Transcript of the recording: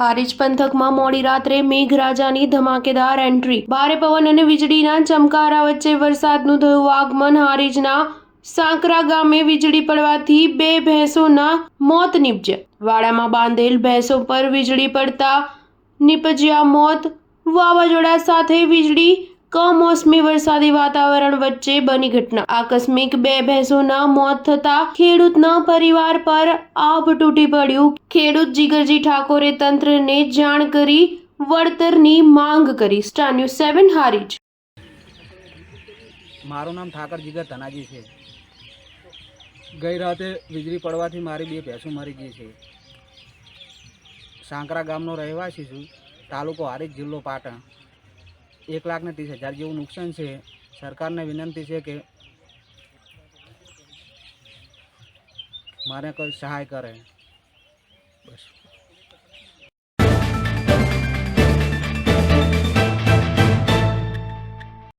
હારીજ પંથકમાં મોડી રાત્રે મેઘરાજાની ધમાકેદાર એન્ટ્રી, ભારે પવન અને વીજળીના ચમકારા વચ્ચે વરસાદનું થયું આગમન। હારીજના સાંકરા ગામે વીજળી પડવાથી 2 ભેંસોના મોત નીપજ્યા। વાડામાં બાંધેલ ભેંસો પર વીજળી પડતા નીપજ્યા મોત। વાવાઝોડા સાથે વીજળી, કમોસમી વરસાદી વાતાવરણ વચ્ચે બની ઘટના। આકસ્મિક 2 ભેંસોના મોત થતા ખેડૂતના પરિવાર પર આભ તૂટી પડ્યું। ખેડૂત જીગરજી ઠાકોરે તંત્રને જાણ કરી વળતરની માંગ કરી। Star news 7 Harij. મારું નામ ઠાકર જીગર ધનાજી છે। ગઈ રાતે વીજળી પડવાથી મારી 2 ભેંસો મરી ગઈ છે। સાંકરા ગામનો રહેવાસી છું, તાલુકો હારીજ, જિલ્લો પાટણ। 1,30,000 જેવું નુકસાન છે। સરકારને વિનંતી છે કે મારે કોઈ સહાય કરે, બસ।